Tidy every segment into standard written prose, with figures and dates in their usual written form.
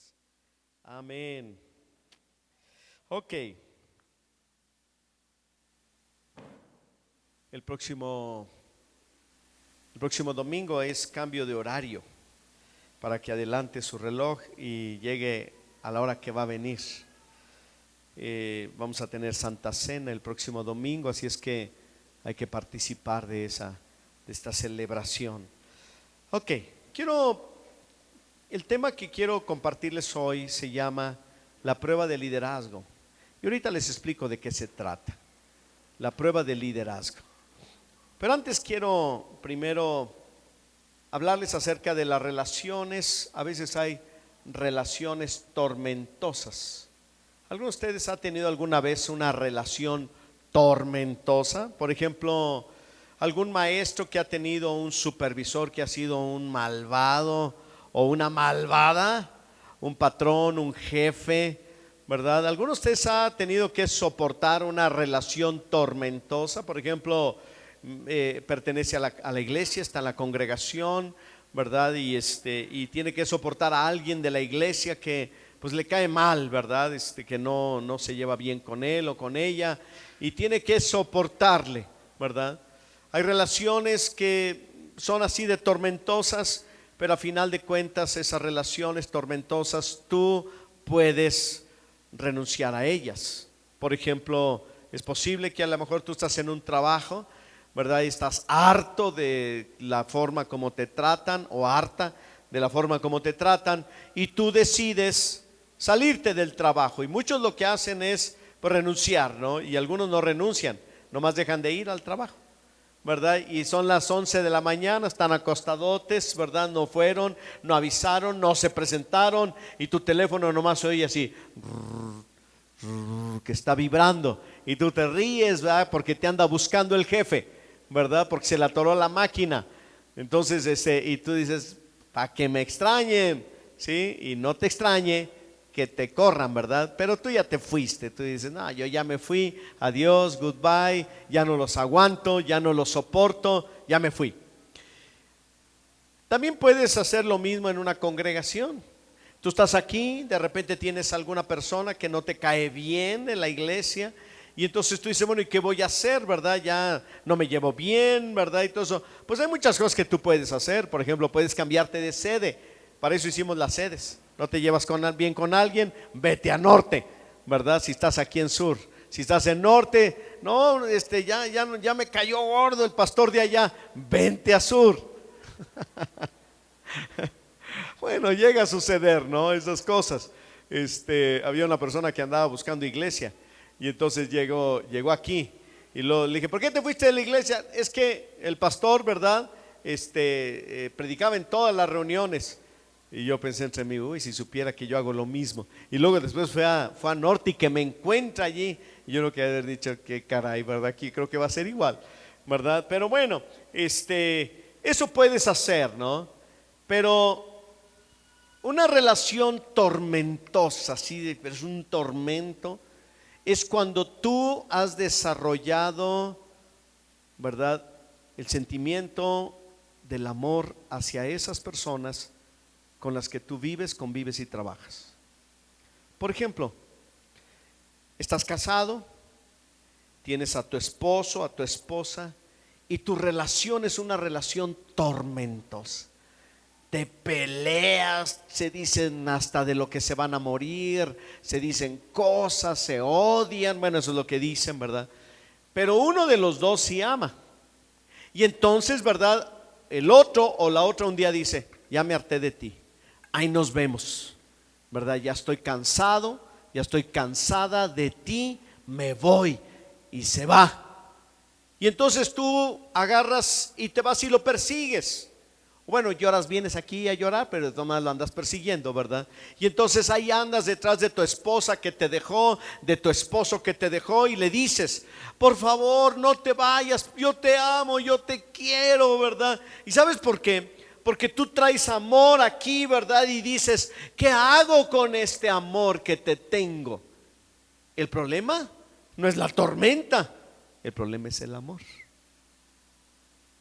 cosas. Amén. Ok. El próximo, el próximo domingo es cambio de horario para que adelante su reloj y llegue a la hora que va a venir. Vamos a tener Santa Cena el próximo domingo, así es que hay que participar de esta celebración. Ok, el tema que quiero compartirles hoy se llama la prueba de liderazgo. Y ahorita les explico de qué se trata, la prueba de liderazgo. Pero antes quiero primero hablarles acerca de las relaciones. A veces hay relaciones tormentosas. ¿Alguno de ustedes ha tenido alguna vez una relación tormentosa? Por ejemplo, algún maestro que ha tenido un supervisor que ha sido un malvado o una malvada, un patrón, un jefe, ¿verdad? ¿Alguno de ustedes ha tenido que soportar una relación tormentosa? Por ejemplo, pertenece a la iglesia, está en la congregación, ¿verdad? Y tiene que soportar a alguien de la iglesia que pues le cae mal, ¿verdad? Que no se lleva bien con él o con ella y tiene que soportarle, ¿verdad? Hay relaciones que son así de tormentosas, pero a final de cuentas esas relaciones tormentosas tú puedes renunciar a ellas. Por ejemplo, es posible que a lo mejor tú estás en un trabajo, ¿verdad? Y estás harto de la forma como te tratan o harta de la forma como te tratan y tú decides salirte del trabajo, y muchos lo que hacen es pues, renunciar, ¿no? Y algunos no renuncian, nomás dejan de ir al trabajo, ¿verdad? Y son las 11 de la mañana, están acostadotes, ¿verdad? No fueron, no avisaron, no se presentaron y tu teléfono nomás se oye así que está vibrando y tú te ríes, ¿verdad? Porque te anda buscando el jefe, ¿verdad? Porque se le atoró la máquina. Entonces, y tú dices, para que me extrañen, ¿sí? Y no te extrañe que te corran, ¿verdad? Pero tú ya te fuiste, tú dices, no, yo ya me fui, adiós, goodbye, ya no los aguanto, ya no los soporto, ya me fui. También puedes hacer lo mismo en una congregación. Tú estás aquí, de repente tienes alguna persona que no te cae bien en la iglesia y entonces tú dices, bueno, ¿y qué voy a hacer, verdad? Ya no me llevo bien, ¿verdad? Y todo eso. Pues hay muchas cosas que tú puedes hacer. Por ejemplo, puedes cambiarte de sede. Para eso hicimos las sedes. No te llevas bien con alguien, vete a norte, ¿verdad? Si estás aquí en sur. Si estás en norte, no, ya me cayó gordo el pastor de allá, vente a sur. Bueno, llega a suceder, ¿no? Esas cosas. Había una persona que andaba buscando iglesia y entonces llegó aquí y le dije, ¿por qué te fuiste de la iglesia? Es que el pastor, ¿verdad? Predicaba en todas las reuniones. Y yo pensé entre mí, uy, si supiera que yo hago lo mismo. Y luego después fue a Norte y que me encuentra allí. Y yo no quería haber dicho, qué caray, ¿verdad? Aquí creo que va a ser igual, ¿verdad? Pero bueno, eso puedes hacer, ¿no? Pero una relación tormentosa, pero es un tormento, es cuando tú has desarrollado, ¿verdad? El sentimiento del amor hacia esas personas con las que tú vives, convives y trabajas. Por ejemplo, estás casado, tienes a tu esposo, a tu esposa, y tu relación es una relación tormentosa. Te peleas, se dicen hasta de lo que se van a morir, se dicen cosas, se odian, bueno, eso es lo que dicen, ¿verdad? Pero uno de los dos sí ama. Y entonces, ¿verdad? El otro o la otra un día dice, ya me harté de ti, ahí nos vemos, ¿verdad? Ya estoy cansado, ya estoy cansada de ti, me voy, y se va. Y entonces tú agarras y te vas y lo persigues. Bueno, lloras, vienes aquí a llorar, pero de todas maneras lo andas persiguiendo, ¿verdad? Y entonces ahí andas detrás de tu esposa que te dejó, de tu esposo que te dejó, y le dices, por favor, no te vayas, yo te amo, yo te quiero, ¿verdad? ¿Y sabes por qué? Porque tú traes amor aquí, ¿verdad? Y dices, ¿qué hago con este amor que te tengo? El problema no es la tormenta, el problema es el amor.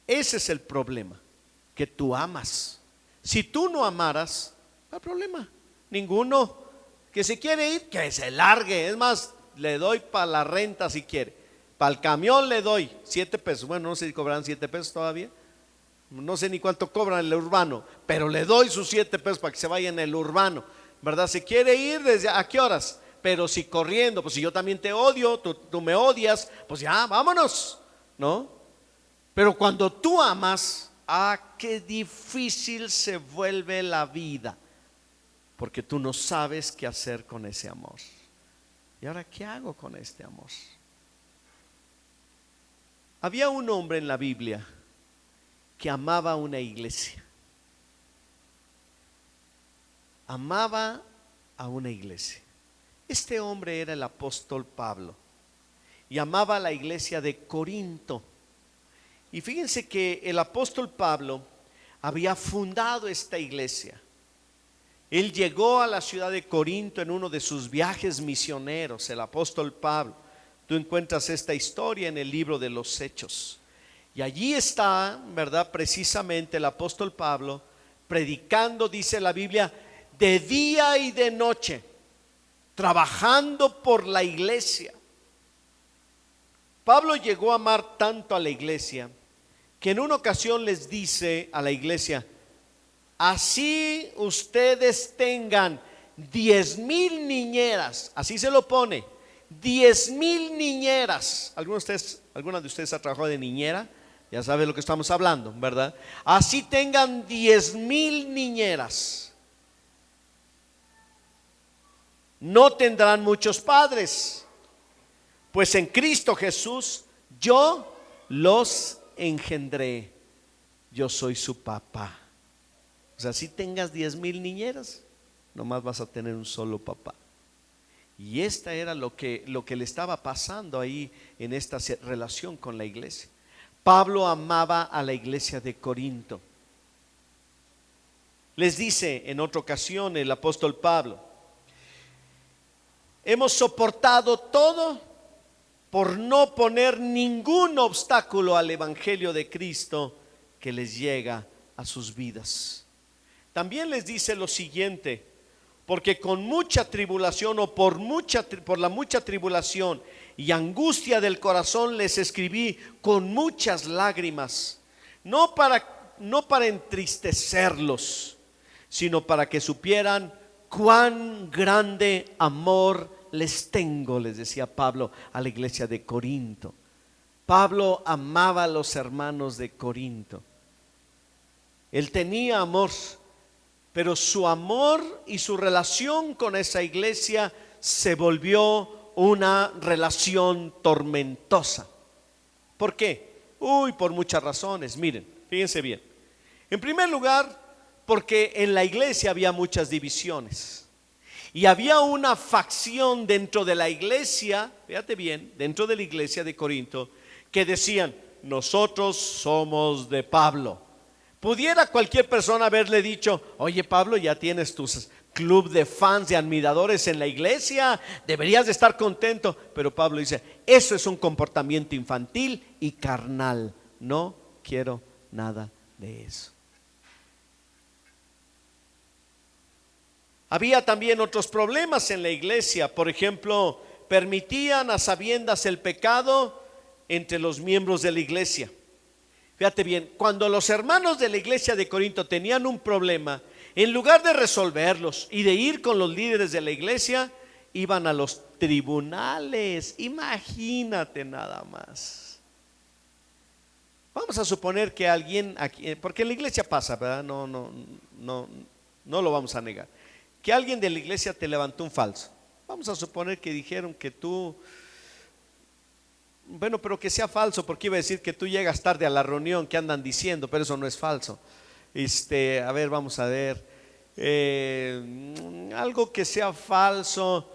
Ese es el problema, que tú amas. Si tú no amaras, no hay problema, Ninguno. Que se quiere ir, que se largue. Es más, le doy para la renta si quiere. Para el camión le doy 7 pesos. Bueno, no sé si cobran 7 pesos todavía. No sé ni cuánto cobran el urbano, pero le doy sus 7 pesos para que se vaya en el urbano, ¿verdad? Se quiere ir desde a qué horas, pero si corriendo, pues si yo también te odio, tú me odias, pues ya, vámonos, ¿no? Pero cuando tú amas, qué difícil se vuelve la vida, porque tú no sabes qué hacer con ese amor. ¿Y ahora qué hago con este amor? Había un hombre en la Biblia que amaba una iglesia. Amaba a una iglesia. Este hombre era el apóstol Pablo y amaba a la iglesia de Corinto. Y fíjense que el apóstol Pablo había fundado esta iglesia. Él llegó a la ciudad de Corinto en uno de sus viajes misioneros, el apóstol Pablo. Tú encuentras esta historia en el libro de los Hechos. Y allí está, ¿verdad? Precisamente el apóstol Pablo predicando, dice la Biblia, de día y de noche, trabajando por la iglesia. Pablo llegó a amar tanto a la iglesia que en una ocasión les dice a la iglesia: así ustedes tengan 10,000 niñeras, así se lo pone, 10,000 niñeras. ¿Alguna de ustedes ha trabajado de niñera? Ya sabe lo que estamos hablando, ¿verdad? Así tengan 10,000 niñeras, no tendrán muchos padres, pues en Cristo Jesús yo los engendré, yo soy su papá. O sea, si tengas 10,000 niñeras, nomás vas a tener un solo papá. Y esta era lo que le estaba pasando ahí en esta relación con la iglesia. Pablo amaba a la iglesia de Corinto. Les dice en otra ocasión el apóstol Pablo: hemos soportado todo por no poner ningún obstáculo al evangelio de Cristo que les llega a sus vidas. También les dice lo siguiente: porque con mucha tribulación o por la mucha tribulación y angustia del corazón les escribí con muchas lágrimas, no para entristecerlos, sino para que supieran cuán grande amor les tengo, les decía Pablo a la iglesia de Corinto. Pablo amaba a los hermanos de Corinto. Él tenía amor, pero su amor y su relación con esa iglesia se volvió una relación tormentosa. ¿Por qué? Por muchas razones. Miren, fíjense bien. En primer lugar, porque en la iglesia había muchas divisiones y había una facción dentro de la iglesia, fíjate bien, dentro de la iglesia de Corinto, que decían: nosotros somos de Pablo. Pudiera cualquier persona haberle dicho: oye Pablo, ya tienes tu club de fans, de admiradores en la iglesia, deberías de estar contento. Pero Pablo dice: eso es un comportamiento infantil y carnal, no quiero nada de eso. Había también otros problemas en la iglesia. Por ejemplo, permitían a sabiendas el pecado entre los miembros de la iglesia. Fíjate bien, cuando los hermanos de la iglesia de Corinto tenían un problema, en lugar de resolverlos y de ir con los líderes de la iglesia, iban a los tribunales. Imagínate nada más. Vamos a suponer que alguien aquí, porque en la iglesia pasa, ¿verdad? No lo vamos a negar. Que alguien de la iglesia te levantó un falso. Vamos a suponer que dijeron que tú, bueno, pero que sea falso, porque iba a decir que tú llegas tarde a la reunión, que andan diciendo, pero eso no es falso. A ver, vamos a ver, algo que sea falso.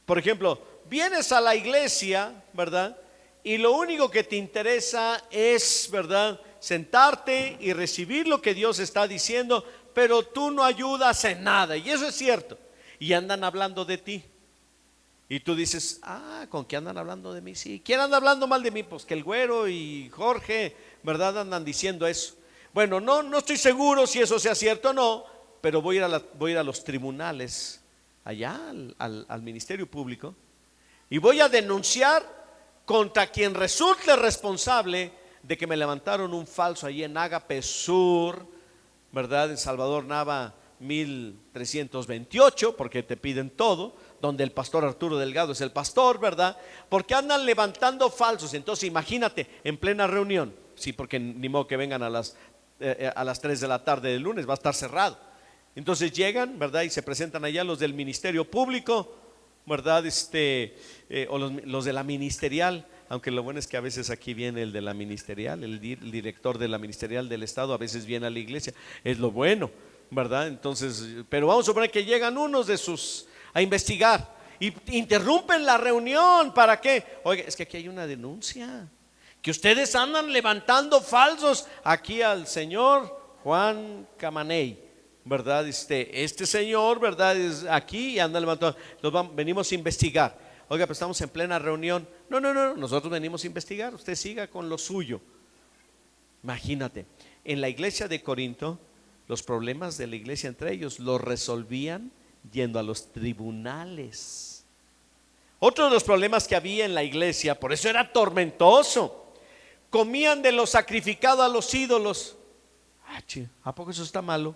Por ejemplo, vienes a la iglesia, ¿verdad? Y lo único que te interesa es, ¿verdad?, sentarte y recibir lo que Dios está diciendo, pero tú no ayudas en nada. Y eso es cierto. Y andan hablando de ti. Y tú dices: ¿con qué andan hablando de mí? Sí. ¿Quién anda hablando mal de mí? Pues que el güero y Jorge, ¿verdad?, andan diciendo eso. Bueno, no estoy seguro si eso sea cierto o no, pero voy a ir a los tribunales, allá al ministerio público, y voy a denunciar contra quien resulte responsable de que me levantaron un falso allí en Ágape Sur, ¿verdad? En Salvador Nava 1328, porque te piden todo, donde el pastor Arturo Delgado es el pastor, ¿verdad? Porque andan levantando falsos. Entonces imagínate, en plena reunión, sí, porque ni modo que vengan a las 3 de la tarde del lunes, va a estar cerrado. Entonces llegan, ¿verdad? Y se presentan allá los del ministerio público, ¿verdad? O los de la ministerial, aunque lo bueno es que a veces aquí viene el de la ministerial, el director de la ministerial del estado, a veces viene a la iglesia, es lo bueno, ¿verdad? Entonces, pero vamos a suponer que llegan unos de sus a investigar y interrumpen la reunión. ¿Para qué? Oiga, es que aquí hay una denuncia, que ustedes andan levantando falsos aquí al señor Juan Camaney, ¿verdad? Este señor, ¿verdad? Es aquí y anda levantando, venimos a investigar. Oiga, pues estamos en plena reunión. No, nosotros venimos a investigar, usted siga con lo suyo. Imagínate, en la iglesia de Corinto, los problemas de la iglesia entre ellos los resolvían yendo a los tribunales. Otro de los problemas que había en la iglesia, por eso era tormentoso, comían de lo sacrificado a los ídolos. ¿A poco eso está malo?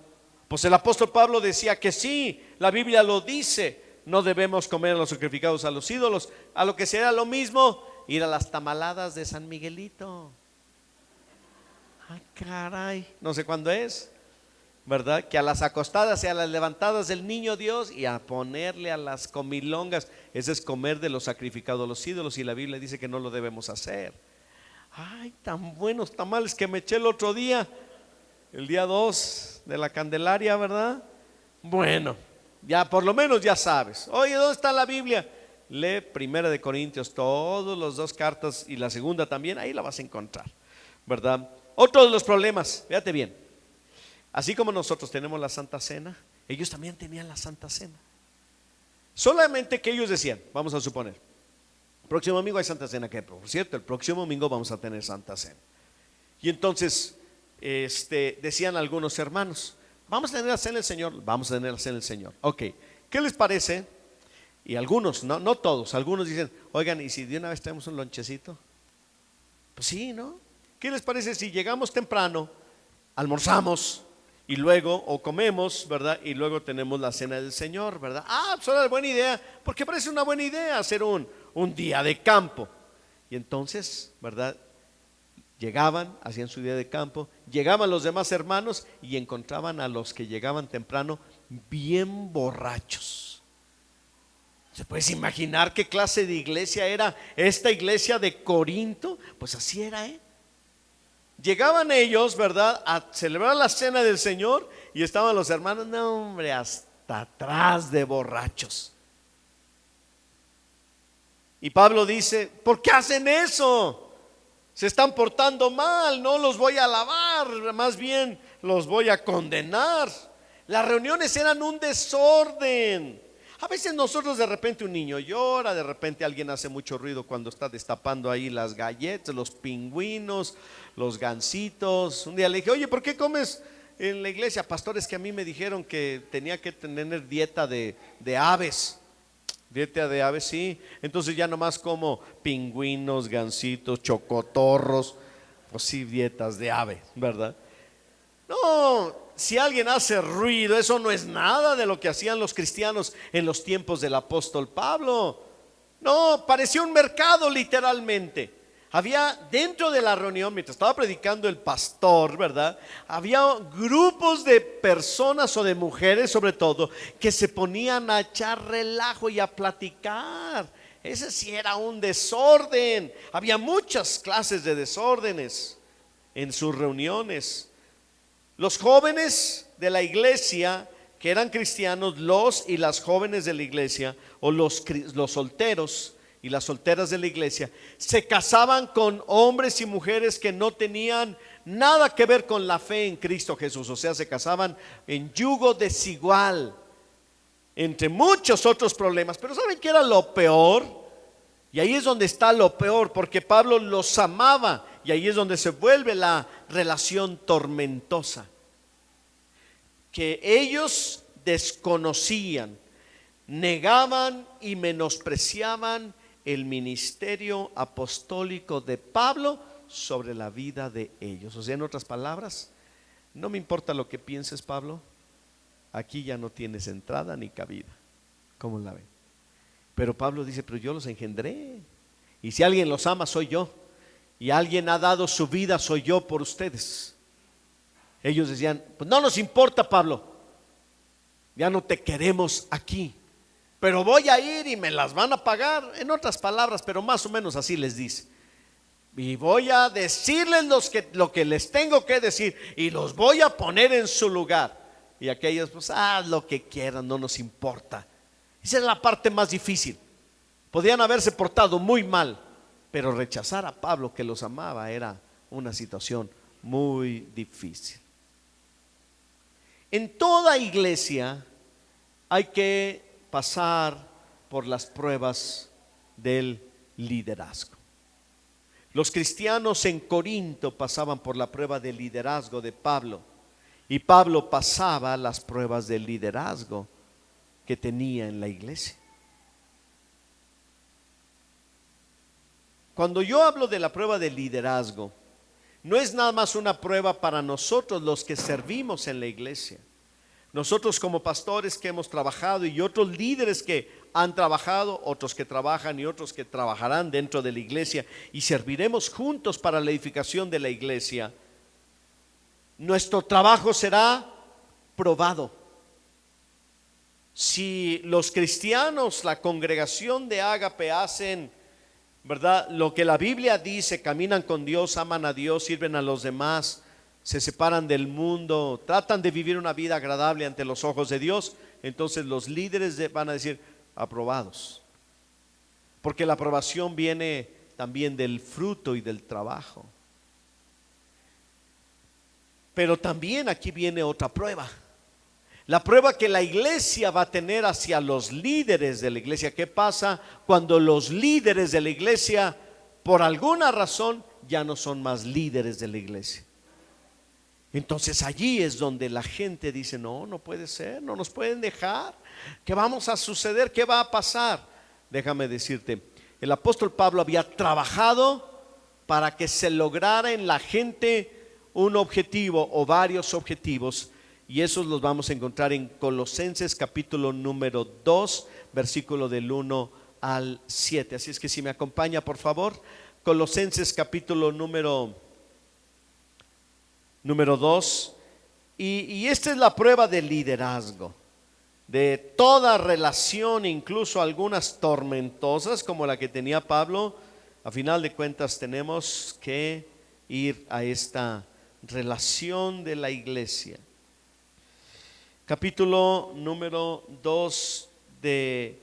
Pues el apóstol Pablo decía que sí, la Biblia lo dice. No debemos comer los sacrificados a los ídolos. A lo que será lo mismo, ir a las tamaladas de San Miguelito. Caray, no sé cuándo es, ¿verdad? Que a las acostadas y a las levantadas del niño Dios, y a ponerle a las comilongas. Ese es comer de los sacrificados a los ídolos, y la Biblia dice que no lo debemos hacer. Ay, tan buenos tamales que me eché el otro día, el día 2 de la Candelaria, ¿verdad? Bueno, ya por lo menos ya sabes. Oye, ¿dónde está la Biblia? Lee 1 Corintios, todas las 2 cartas y la segunda también, ahí la vas a encontrar, ¿verdad? Otro de los problemas, fíjate bien, así como nosotros tenemos la Santa Cena, ellos también tenían la Santa Cena. Solamente que ellos decían, vamos a suponer, próximo domingo hay Santa Cena, que por cierto, el próximo domingo vamos a tener Santa Cena. Y entonces decían algunos hermanos, vamos a tener la cena del Señor, vamos a tener la cena del Señor. Ok, ¿qué les parece? Y algunos, no todos, algunos dicen, oigan, ¿y si de una vez traemos un lonchecito? Pues sí, ¿no? ¿Qué les parece si llegamos temprano, almorzamos y luego, o comemos, ¿verdad? Y luego tenemos la cena del Señor, ¿verdad? Pues ahora es buena idea, porque parece una buena idea hacer un día de campo. Y entonces, ¿verdad? Llegaban, hacían su día de campo, llegaban los demás hermanos y encontraban a los que llegaban temprano bien borrachos. ¿Se puedes imaginar qué clase de iglesia era esta iglesia de Corinto? Pues así era, ¿eh? Llegaban ellos, ¿verdad?, a celebrar la cena del Señor y estaban los hermanos, no hombre, hasta atrás de borrachos. Y Pablo dice, ¿por qué hacen eso? Se están portando mal, no los voy a alabar, más bien los voy a condenar. Las reuniones eran un desorden. A veces nosotros de repente un niño llora, de repente alguien hace mucho ruido cuando está destapando ahí las galletas, los pingüinos, los gansitos. Un día le dije, oye, ¿por qué comes en la iglesia? Pastores, que a mí me dijeron que tenía que tener dieta de aves. Dieta de aves, sí. Entonces ya nomás como pingüinos, gansitos, chocotorros. Pues sí, dietas de ave, ¿verdad? No, si alguien hace ruido, eso no es nada de lo que hacían los cristianos en los tiempos del apóstol Pablo. No, parecía un mercado literalmente. Había dentro de la reunión, mientras estaba predicando el pastor, ¿verdad? Había grupos de personas o de mujeres sobre todo que se ponían a echar relajo y a platicar. Ese sí era un desorden. Había muchas clases de desórdenes en sus reuniones. Los jóvenes de la iglesia que eran cristianos, los y las jóvenes de la iglesia, o los solteros y las solteras de la iglesia, se casaban con hombres y mujeres que no tenían nada que ver con la fe en Cristo Jesús. O sea, se casaban en yugo desigual, entre muchos otros problemas. Pero ¿saben qué era lo peor? Y ahí es donde está lo peor, porque Pablo los amaba, y ahí es donde se vuelve la relación tormentosa. que ellos desconocían, negaban y menospreciaban el ministerio apostólico de Pablo sobre la vida de ellos. O sea, en otras palabras, no me importa lo que pienses, Pablo, aquí ya no tienes entrada ni cabida. ¿Cómo la ven? Pero Pablo dice, pero yo los engendré, y si alguien los ama soy yo, y alguien ha dado su vida soy yo por ustedes. Ellos decían, pues no nos importa, Pablo, ya no te queremos aquí, pero voy a ir y me las van a pagar. En otras palabras, pero más o menos así les dice, y voy a decirles lo que les tengo que decir, y los voy a poner en su lugar. Y aquellos, pues haz lo que quieran, no nos importa. Esa es la parte más difícil. Podían haberse portado muy mal, pero rechazar a Pablo, que los amaba, era una situación muy difícil. En toda iglesia hay que pasar por las pruebas del liderazgo. Los cristianos en Corinto pasaban por la prueba del liderazgo de Pablo, y Pablo pasaba las pruebas del liderazgo que tenía en la iglesia. Cuando yo hablo de la prueba del liderazgo, no es nada más una prueba para nosotros los que servimos en la iglesia. Nosotros como pastores que hemos trabajado y otros líderes que han trabajado, otros que trabajan y otros que trabajarán dentro de la iglesia y serviremos juntos para la edificación de la iglesia, nuestro trabajo será probado. Si los cristianos, la congregación de Ágape hacen, ¿verdad?, lo que la Biblia dice, caminan con Dios, aman a Dios, sirven a los demás, se separan del mundo, tratan de vivir una vida agradable ante los ojos de Dios, entonces los líderes van a decir aprobados, porque la aprobación viene también del fruto y del trabajo. Pero también aquí viene otra prueba, la prueba que la iglesia va a tener hacia los líderes de la iglesia. ¿Qué pasa cuando los líderes de la iglesia por alguna razón ya no son más líderes de la iglesia? Entonces allí es donde la gente dice, no, no puede ser, no nos pueden dejar. ¿Qué vamos a suceder? ¿Qué va a pasar? Déjame decirte, el apóstol Pablo había trabajado para que se lograra en la gente un objetivo o varios objetivos, y esos los vamos a encontrar en Colosenses capítulo número 2, versículo del 1 al 7. Así es que si me acompaña, por favor, Colosenses capítulo número 2, y esta es la prueba del liderazgo, de toda relación, incluso algunas tormentosas como la que tenía Pablo. A final de cuentas tenemos que ir a esta relación de la iglesia. Capítulo número 2 de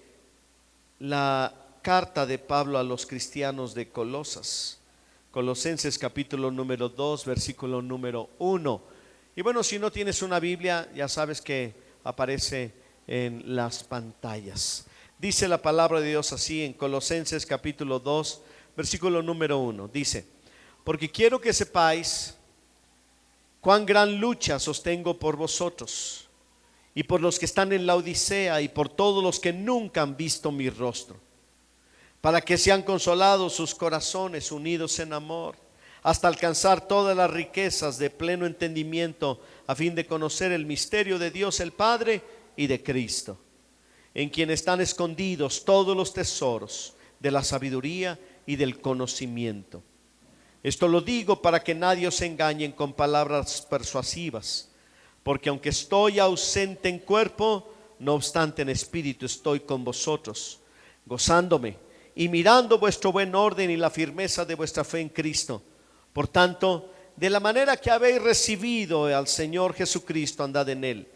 la carta de Pablo a los cristianos de Colosas. Colosenses capítulo número 2, versículo número 1. Y bueno, si no tienes una Biblia, ya sabes que aparece en las pantallas. Dice la palabra de Dios así en Colosenses capítulo 2, versículo número 1. Dice, porque quiero que sepáis cuán gran lucha sostengo por vosotros y por los que están en la Odisea y por todos los que nunca han visto mi rostro, para que sean consolados sus corazones unidos en amor, hasta alcanzar todas las riquezas de pleno entendimiento, a fin de conocer el misterio de Dios el Padre y de Cristo, en quien están escondidos todos los tesoros de la sabiduría y del conocimiento. Esto lo digo para que nadie os engañe con palabras persuasivas, porque aunque estoy ausente en cuerpo, no obstante en espíritu estoy con vosotros, gozándome y mirando vuestro buen orden y la firmeza de vuestra fe en Cristo. Por tanto, de la manera que habéis recibido al Señor Jesucristo, andad en Él,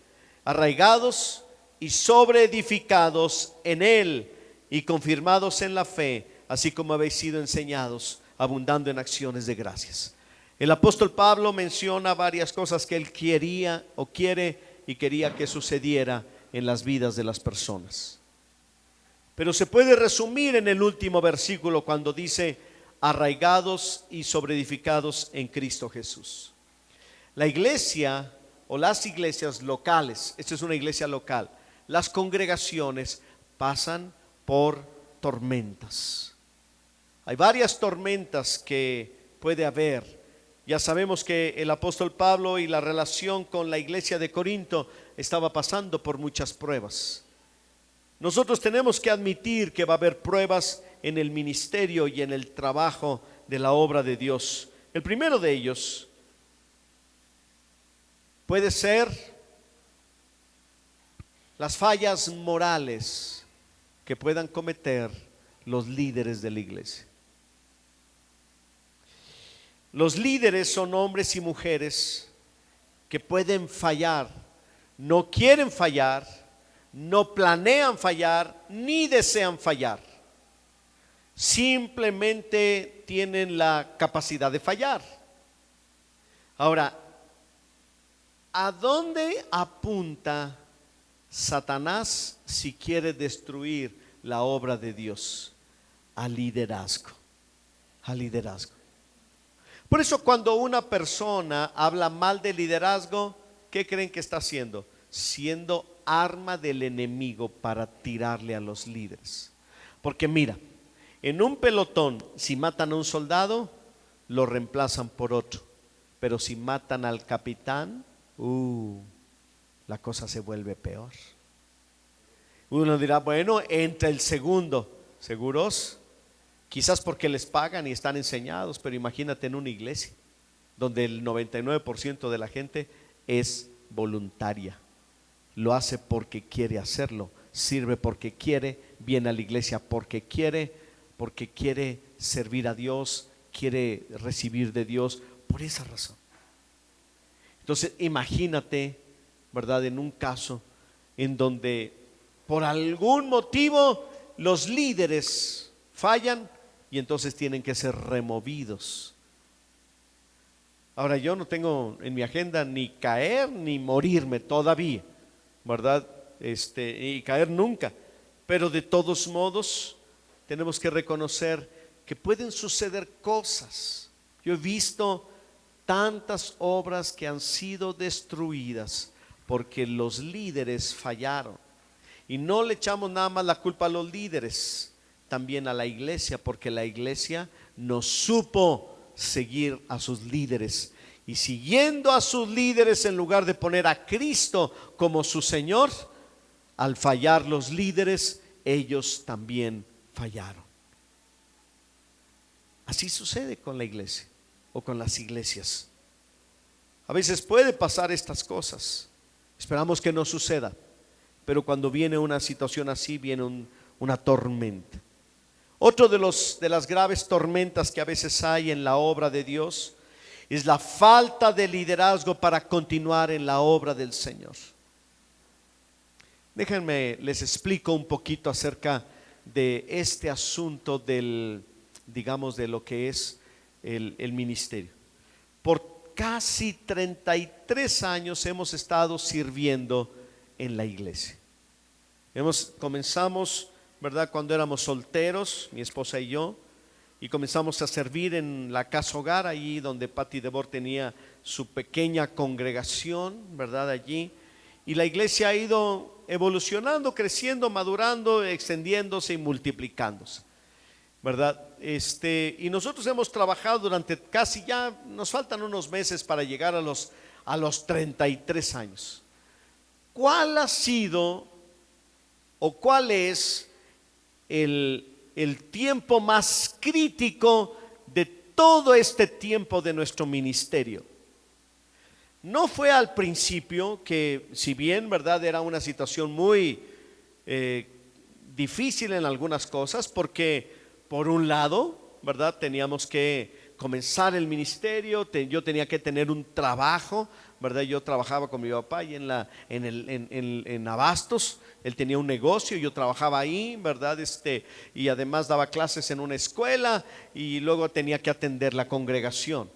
arraigados y sobreedificados en Él y confirmados en la fe, así como habéis sido enseñados, abundando en acciones de gracias. El apóstol Pablo menciona varias cosas que él quería o quiere y quería que sucediera en las vidas de las personas. Pero se puede resumir en el último versículo cuando dice arraigados y sobreedificados en Cristo Jesús. La iglesia o las iglesias locales, esta es una iglesia local, las congregaciones pasan por tormentas. Hay varias tormentas que puede haber. Ya sabemos que el apóstol Pablo y la relación con la iglesia de Corinto estaba pasando por muchas pruebas. Nosotros tenemos que admitir que va a haber pruebas en el ministerio y en el trabajo de la obra de Dios. El primero de ellos puede ser las fallas morales que puedan cometer los líderes de la iglesia. Los líderes son hombres y mujeres que pueden fallar, no quieren fallar, no planean fallar, ni desean fallar. Simplemente tienen la capacidad de fallar. Ahora, ¿a dónde apunta Satanás si quiere destruir la obra de Dios? Al liderazgo, al liderazgo. Por eso cuando una persona habla mal de liderazgo, ¿qué creen que está haciendo? Siendo arma del enemigo para tirarle a los líderes. Porque mira, en un pelotón, si matan a un soldado, lo reemplazan por otro. Pero si matan al capitán, la cosa se vuelve peor. Uno dirá, bueno, entra el segundo. ¿Seguros? Quizás porque les pagan y están enseñados, pero imagínate en una iglesia donde el 99% de la gente es voluntaria. Lo hace porque quiere hacerlo, sirve porque quiere, viene a la iglesia porque quiere servir a Dios, quiere recibir de Dios, por esa razón. Entonces imagínate, ¿verdad? En un caso en donde por algún motivo los líderes fallan y entonces tienen que ser removidos. Ahora yo no tengo en mi agenda ni caer ni morirme todavía, ¿verdad? Y caer nunca. Pero de todos modos tenemos que reconocer que pueden suceder cosas. Yo he visto tantas obras que han sido destruidas porque los líderes fallaron. Y no le echamos nada más la culpa a los líderes, también a la iglesia, porque la iglesia no supo seguir a sus líderes. Y siguiendo a sus líderes en lugar de poner a Cristo como su Señor, al fallar los líderes, ellos también fallaron. Así sucede con la iglesia o con las iglesias. A veces puede pasar estas cosas. Esperamos que no suceda, pero cuando viene una situación así, viene una tormenta. Otro de las graves tormentas que a veces hay en la obra de Dios es la falta de liderazgo para continuar en la obra del Señor. Déjenme, les explico un poquito acerca de este asunto de lo que es el ministerio. Por casi 33 años hemos estado sirviendo en la iglesia. Comenzamos, ¿verdad? Cuando éramos solteros, mi esposa y yo, y comenzamos a servir en la casa hogar, allí donde Patti Debord tenía su pequeña congregación, ¿verdad? Allí, y la iglesia ha ido evolucionando, creciendo, madurando, extendiéndose y multiplicándose, ¿verdad? Y nosotros hemos trabajado durante casi, ya nos faltan unos meses para llegar a los 33 años. ¿Cuál ha sido o cuál es el tiempo más crítico de todo este tiempo de nuestro ministerio? No fue al principio, que si bien, ¿verdad?, era una situación muy difícil en algunas cosas, porque por un lado, ¿verdad?, teníamos que comenzar el ministerio, yo tenía que tener un trabajo, ¿verdad? Yo trabajaba con mi papá y en Abastos. Él tenía un negocio, yo trabajaba ahí, ¿verdad? Y además daba clases en una escuela y luego tenía que atender la congregación.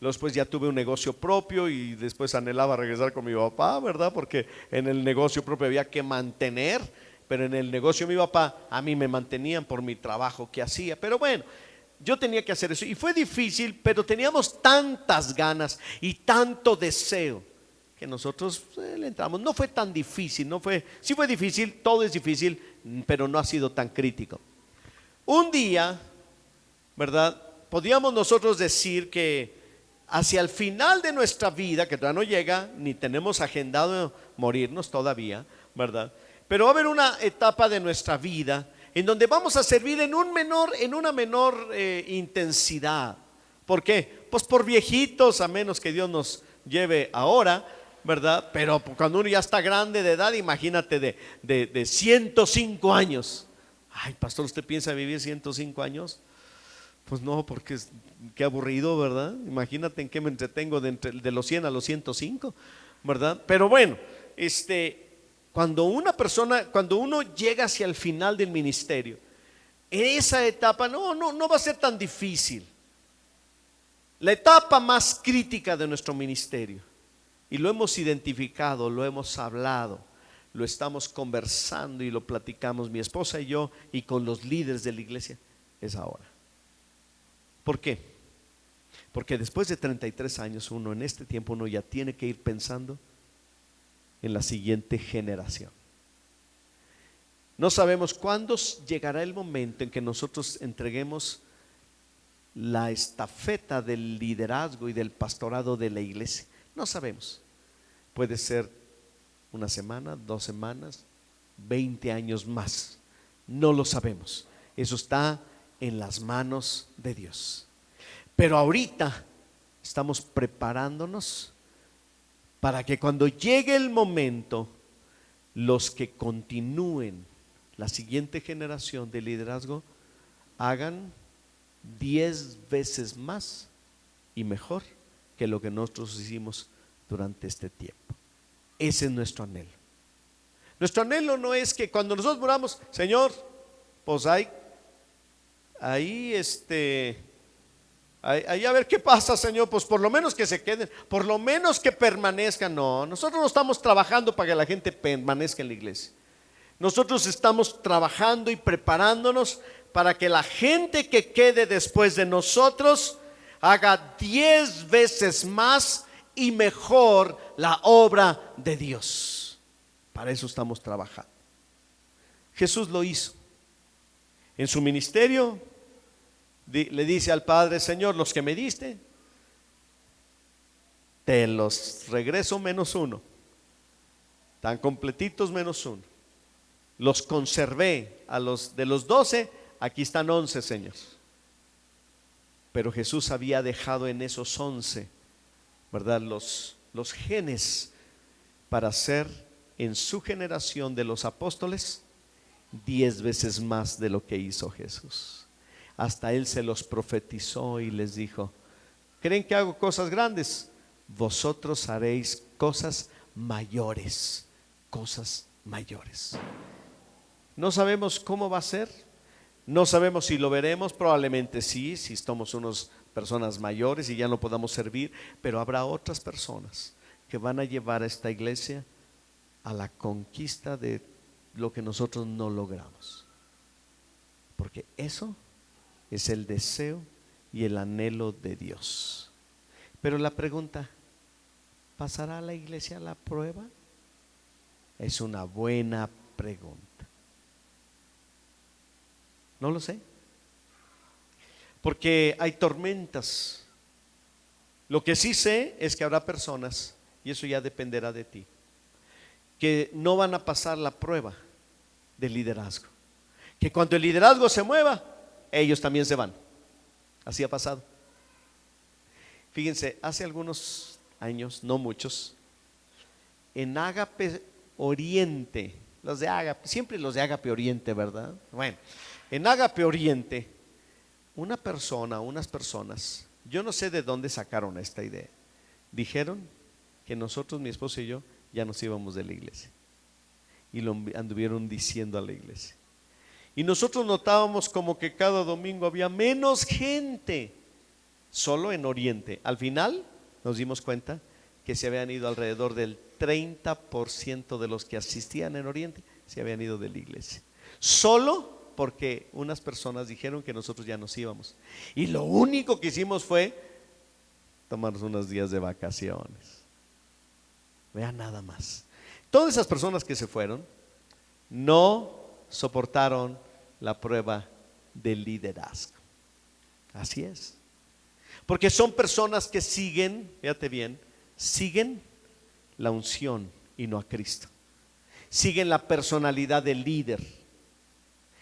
Después ya tuve un negocio propio y después anhelaba regresar con mi papá, ¿verdad? Porque en el negocio propio había que mantener, pero en el negocio de mi papá a mí me mantenían por mi trabajo que hacía. Pero bueno, yo tenía que hacer eso y fue difícil, pero teníamos tantas ganas y tanto deseo que nosotros le entramos. No fue tan difícil, sí fue difícil, todo es difícil, pero no ha sido tan crítico. Un día, ¿verdad? Podríamos nosotros decir que hacia el final de nuestra vida, que todavía no llega, ni tenemos agendado morirnos todavía, ¿verdad? Pero va a haber una etapa de nuestra vida en donde vamos a servir en una menor intensidad. ¿Por qué? Pues por viejitos, a menos que Dios nos lleve ahora, ¿verdad? Pero cuando uno ya está grande de edad, imagínate de 105 años. Ay, pastor, ¿usted piensa vivir 105 años? Pues no, porque qué aburrido, ¿verdad? Imagínate en qué me entretengo de los 100 a los 105, ¿verdad? Pero bueno, cuando uno llega hacia el final del ministerio, en esa etapa no va a ser tan difícil. La etapa más crítica de nuestro ministerio, y lo hemos identificado, lo hemos hablado, lo estamos conversando y lo platicamos mi esposa y yo y con los líderes de la iglesia, es ahora. ¿Por qué? Porque después de 33 años en este tiempo uno ya tiene que ir pensando en la siguiente generación. No sabemos cuándo llegará el momento en que nosotros entreguemos la estafeta del liderazgo y del pastorado de la iglesia. No sabemos. Puede ser una semana, 2 semanas, 20 años más. No lo sabemos. Eso está en las manos de Dios. Pero ahorita estamos preparándonos para que cuando llegue el momento, los que continúen la siguiente generación de liderazgo hagan 10 veces más y mejor que lo que nosotros hicimos durante este tiempo. Ese es nuestro anhelo. Nuestro anhelo no es que cuando nosotros muramos, Señor, pues ahí a ver qué pasa, Señor, pues por lo menos que se queden, por lo menos que permanezcan. No, nosotros no estamos trabajando para que la gente permanezca en la iglesia. Nosotros estamos trabajando y preparándonos para que la gente que quede después de nosotros haga 10 veces más y mejor la obra de Dios. Para eso estamos trabajando. Jesús lo hizo. En su ministerio le dice al Padre: Señor, los que me diste, te los regreso menos uno. Tan completitos menos uno. Los conservé. De los 12, aquí están 11, Señor. Pero Jesús había dejado en esos 11, ¿verdad? Los genes para hacer en su generación de los apóstoles 10 veces más de lo que hizo Jesús. Hasta él se los profetizó y les dijo: ¿creen que hago cosas grandes? Vosotros haréis cosas mayores. Cosas mayores. No sabemos cómo va a ser. No sabemos si lo veremos. Probablemente sí, si somos unas personas mayores y ya no podamos servir. Pero habrá otras personas que van a llevar a esta iglesia a la conquista de lo que nosotros no logramos. Porque eso es el deseo y el anhelo de Dios. Pero la pregunta: ¿pasará la iglesia la prueba? Es una buena pregunta. No lo sé. Porque hay tormentas. Lo que sí sé es que habrá personas, y eso ya dependerá de ti, que no van a pasar la prueba del liderazgo. Que cuando el liderazgo se mueva, ellos también se van. Así ha pasado. Fíjense, hace algunos años, no muchos, en Ágape Oriente, los de Ágape, siempre los de Ágape Oriente, ¿verdad? Bueno, en Ágape Oriente, unas personas, yo no sé de dónde sacaron esta idea, dijeron que nosotros, mi esposo y yo, ya nos íbamos de la iglesia. Y lo anduvieron diciendo a la iglesia. Y nosotros notábamos como que cada domingo había menos gente, solo en Oriente. Al final nos dimos cuenta que se habían ido alrededor del 30% de los que asistían en Oriente, se habían ido de la iglesia. Solo porque unas personas dijeron que nosotros ya nos íbamos. Y lo único que hicimos fue tomarnos unos días de vacaciones. Vean nada más. Todas esas personas que se fueron no soportaron la prueba del liderazgo. Así es. Porque son personas que siguen, fíjate bien, siguen la unción y no a Cristo. Siguen la personalidad del líder.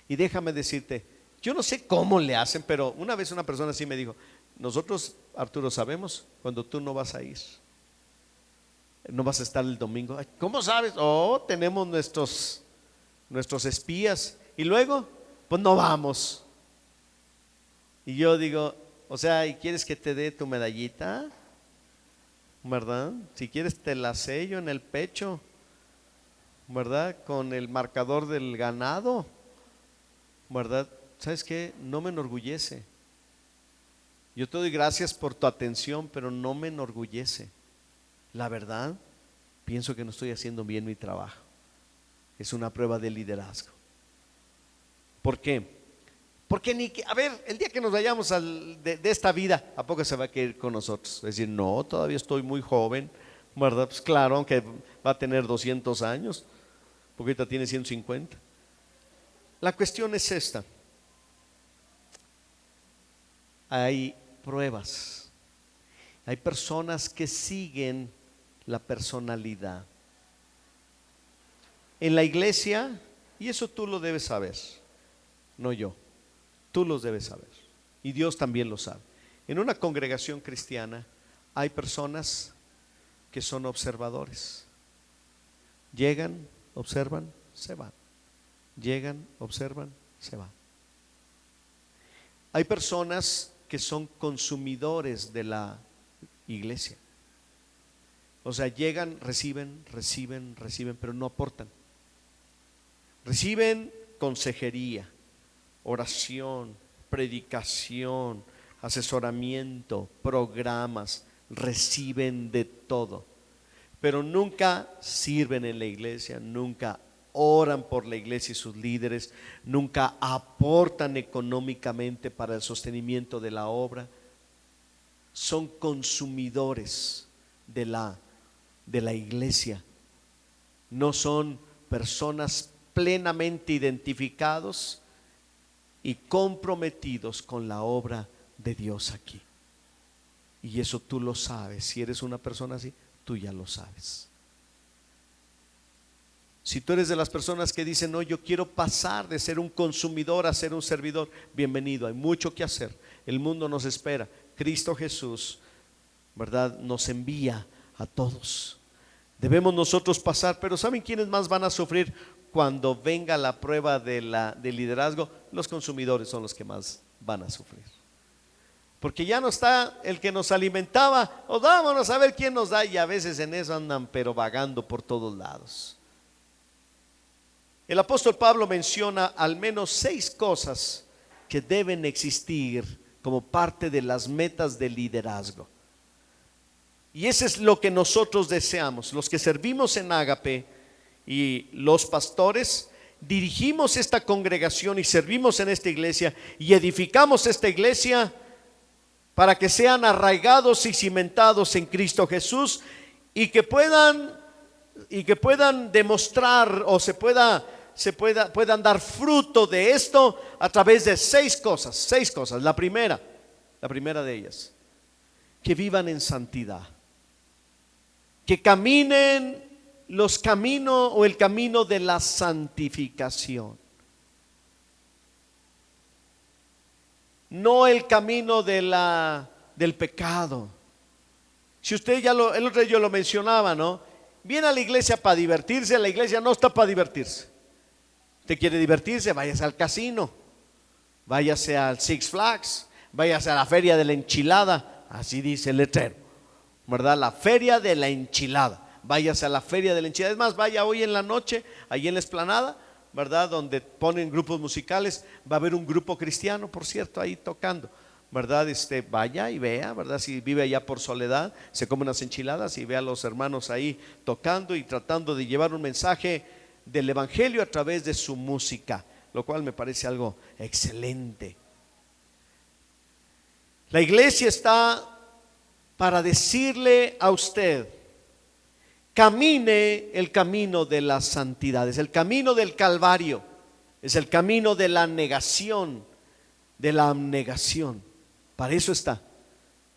Y déjame decirte, yo no sé cómo le hacen, pero una vez una persona así me dijo: nosotros, Arturo, sabemos cuando tú no vas a ir, no vas a estar el domingo. ¿Cómo sabes? Oh, tenemos nuestros espías. Y luego, pues no vamos. Y yo digo, o sea, ¿y quieres que te dé tu medallita? ¿Verdad? Si quieres te la sello en el pecho, ¿verdad? Con el marcador del ganado, ¿verdad? ¿Sabes qué? No me enorgullece. Yo te doy gracias por tu atención, pero no me enorgullece. La verdad, pienso que no estoy haciendo bien mi trabajo. Es una prueba de liderazgo. ¿Por qué? Porque a ver, el día que nos vayamos de esta vida, ¿a poco se va a quedar con nosotros? Es decir, no, todavía estoy muy joven, ¿verdad? Pues claro, aunque va a tener 200 años, porque ahorita tiene 150. La cuestión es esta: hay pruebas, hay personas que siguen la personalidad. En la iglesia, y eso tú lo debes saber, no yo, tú los debes saber, y Dios también lo sabe. En una congregación cristiana hay personas que son observadores. Llegan, observan, se van. Llegan, observan, se van. Hay personas que son consumidores de la iglesia. O sea, llegan, reciben, pero no aportan. Reciben consejería, oración, predicación, asesoramiento, programas, reciben de todo, pero nunca sirven en la iglesia, nunca oran por la iglesia y sus líderes, nunca aportan económicamente para el sostenimiento de la obra. Son consumidores de la iglesia, no son personas plenamente identificados y comprometidos con la obra de Dios aquí. Y eso tú lo sabes. Si eres una persona así, tú ya lo sabes. Si tú eres de las personas que dicen, no, yo quiero pasar de ser un consumidor a ser un servidor, bienvenido, hay mucho que hacer. El mundo nos espera. Cristo Jesús, ¿verdad?, nos envía a todos. Debemos nosotros pasar, pero ¿saben quiénes más van a sufrir cuando venga la prueba del liderazgo? Los consumidores son los que más van a sufrir. Porque ya no está el que nos alimentaba, o vámonos a ver quién nos da, y a veces en eso andan pero vagando por todos lados. El apóstol Pablo menciona al menos 6 cosas que deben existir como parte de las metas del liderazgo. Y eso es lo que nosotros deseamos, los que servimos en Ágape y los pastores, dirigimos esta congregación y servimos en esta iglesia y edificamos esta iglesia para que sean arraigados y cimentados en Cristo Jesús y que puedan demostrar o puedan dar fruto de esto a través de 6 cosas. La primera de ellas, que vivan en santidad, que caminen los caminos o el camino de la santificación, no el camino del pecado. Si usted el otro día yo lo mencionaba, ¿no? Viene a la iglesia para divertirse, la iglesia no está para divertirse. Usted quiere divertirse, váyase al casino, váyase al Six Flags, váyase a la feria de la enchilada, así dice el letrero, ¿verdad? La feria de la enchilada. Váyase a la feria de la enchilada. Es más, vaya hoy en la noche, ahí en la explanada, ¿verdad?, donde ponen grupos musicales. Va a haber un grupo cristiano, por cierto, ahí tocando, ¿verdad? Vaya y vea, ¿verdad? Si vive allá por Soledad, se come unas enchiladas y ve a los hermanos ahí tocando y tratando de llevar un mensaje del evangelio a través de su música, lo cual me parece algo excelente. La iglesia está para decirle a usted camine el camino de la santidad. Es el camino del Calvario, es el camino de la negación, de la abnegación. Para eso está.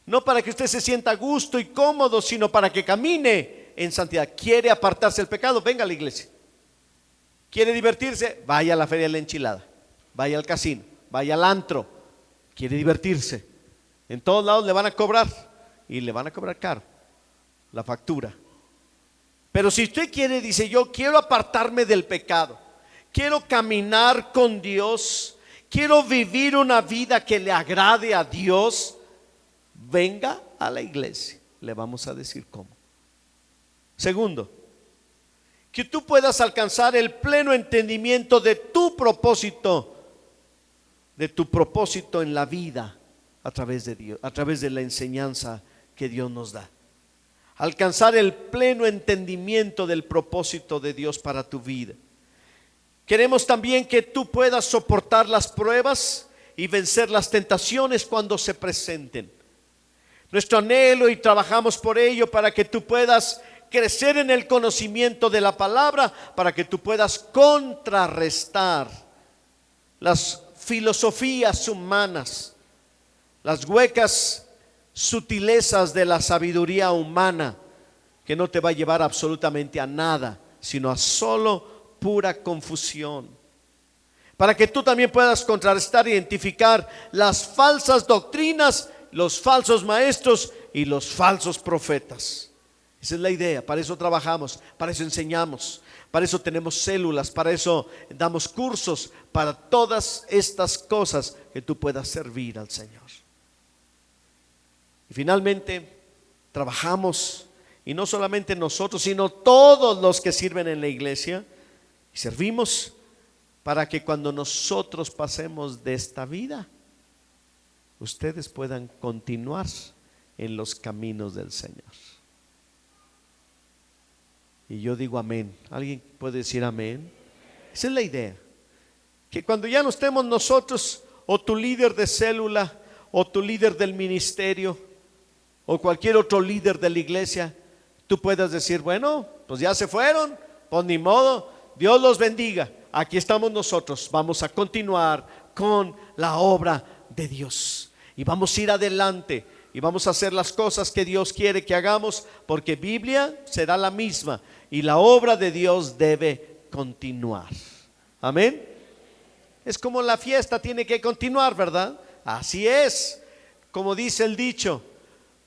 No para que usted se sienta a gusto y cómodo, sino para que camine en santidad. ¿Quiere apartarse del pecado? Venga a la iglesia. ¿Quiere divertirse? Vaya a la feria de la enchilada, vaya al casino, vaya al antro. ¿Quiere divertirse? En todos lados le van a cobrar, y le van a cobrar caro la factura. Pero si usted quiere, dice: yo quiero apartarme del pecado, quiero caminar con Dios, quiero vivir una vida que le agrade a Dios, venga a la iglesia. Le vamos a decir cómo. Segundo, que tú puedas alcanzar el pleno entendimiento de tu propósito en la vida a través de Dios, a través de la enseñanza que Dios nos da. Alcanzar el pleno entendimiento del propósito de Dios para tu vida. Queremos también que tú puedas soportar las pruebas y vencer las tentaciones cuando se presenten. Nuestro anhelo, y trabajamos por ello, para que tú puedas crecer en el conocimiento de la palabra, para que tú puedas contrarrestar las filosofías humanas, las huecas sutilezas de la sabiduría humana, que no te va a llevar absolutamente a nada, sino a solo pura confusión. Para que tú también puedas contrarrestar, identificar las falsas doctrinas, los falsos maestros y los falsos profetas. Esa es la idea. Para eso trabajamos, para eso enseñamos, para eso tenemos células, para eso damos cursos, para todas estas cosas, que tú puedas servir al Señor. Y finalmente trabajamos, y no solamente nosotros, sino todos los que sirven en la iglesia, y servimos para que cuando nosotros pasemos de esta vida, ustedes puedan continuar en los caminos del Señor. Y yo digo amén. ¿Alguien puede decir amén? Esa es la idea. Que cuando ya no estemos nosotros, o tu líder de célula, o tu líder del ministerio, o cualquier otro líder de la iglesia, tú puedas decir: bueno, pues ya se fueron, pues ni modo, Dios los bendiga. Aquí estamos nosotros, vamos a continuar con la obra de Dios. Y vamos a ir adelante, y vamos a hacer las cosas que Dios quiere que hagamos, porque Biblia será la misma, y la obra de Dios debe continuar. Amén. Es como la fiesta tiene que continuar, ¿verdad? Así es, como dice el dicho,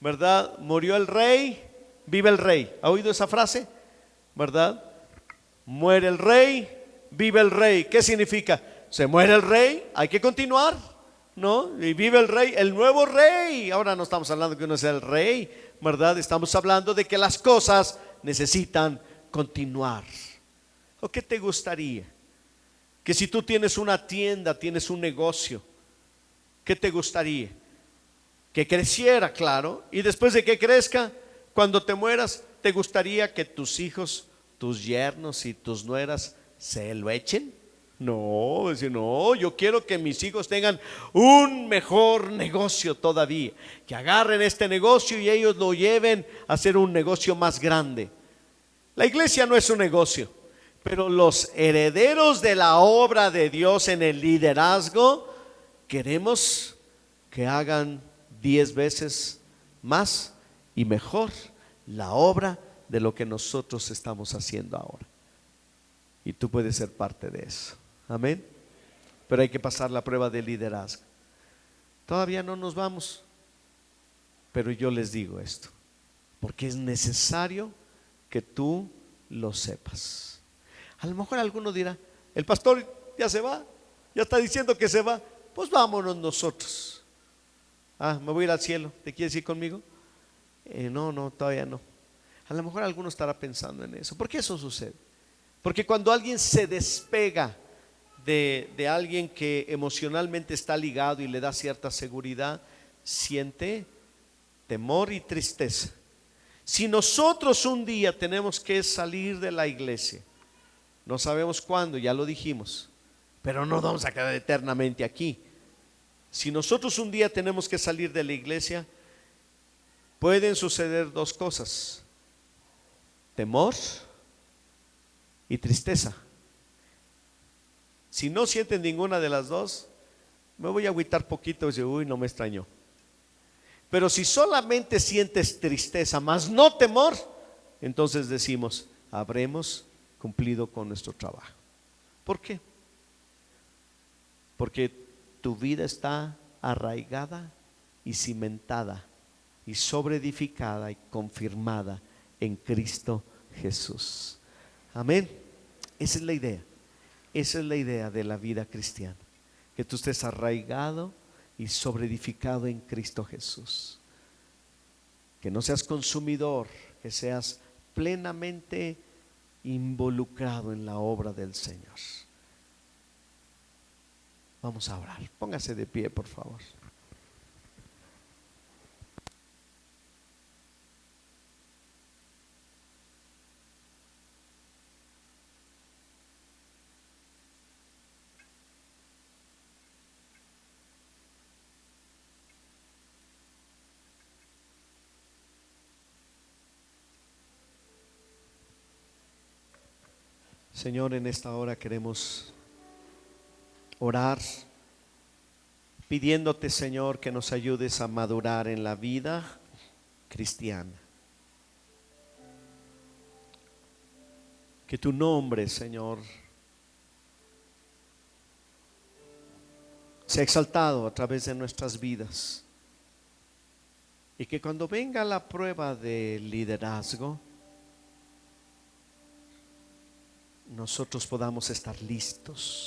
¿verdad? Murió el rey, vive el rey. ¿Ha oído esa frase? ¿Verdad? Muere el rey, vive el rey. ¿Qué significa? Se muere el rey, hay que continuar, ¿no? Y vive el rey, el nuevo rey. Ahora no estamos hablando que uno sea el rey, ¿verdad? Estamos hablando de que las cosas necesitan continuar. ¿O qué te gustaría? Que si tú tienes una tienda, tienes un negocio, ¿qué te gustaría? Que creciera, claro. Y después de que crezca, cuando te mueras, ¿te gustaría que tus hijos, tus yernos y tus nueras se lo echen? No, decir, no, yo quiero que mis hijos tengan un mejor negocio todavía, que agarren este negocio y ellos lo lleven a hacer un negocio más grande. La iglesia no es un negocio, pero los herederos de la obra de Dios en el liderazgo, queremos que hagan 10 veces más y mejor la obra de lo que nosotros estamos haciendo ahora. Y tú puedes ser parte de eso. Amén. Pero hay que pasar la prueba de liderazgo. Todavía no nos vamos, pero yo les digo esto, porque es necesario que tú lo sepas. A lo mejor alguno dirá: el pastor ya se va, ya está diciendo que se va, pues vámonos nosotros. Me voy a ir al cielo, ¿te quieres ir conmigo? No, todavía no. A lo mejor alguno estará pensando en eso. ¿Por qué eso sucede? Porque cuando alguien se despega de alguien que emocionalmente está ligado y le da cierta seguridad, siente temor y tristeza. Si nosotros un día tenemos que salir de la iglesia, no sabemos cuándo, ya lo dijimos, pero no vamos a quedar eternamente aquí. Si nosotros un día tenemos que salir de la iglesia, pueden suceder dos cosas. temor y tristeza. Si no sienten ninguna de las dos, me voy a agüitar poquito y decir, uy, no me extrañó. Pero si solamente sientes tristeza, más no temor, entonces decimos, habremos cumplido con nuestro trabajo. ¿Por qué? Porque tu vida está arraigada y cimentada y sobreedificada y confirmada en Cristo Jesús. Amén. Esa es la idea. Esa es la idea de la vida cristiana. Que tú estés arraigado y sobreedificado en Cristo Jesús. Que no seas consumidor, que seas plenamente involucrado en la obra del Señor. Vamos a orar. Póngase de pie, por favor. Señor, en esta hora queremos orar, pidiéndote, Señor, que nos ayudes a madurar en la vida cristiana. Que tu nombre, Señor, sea exaltado a través de nuestras vidas. Y que cuando venga la prueba de liderazgo, nosotros podamos estar listos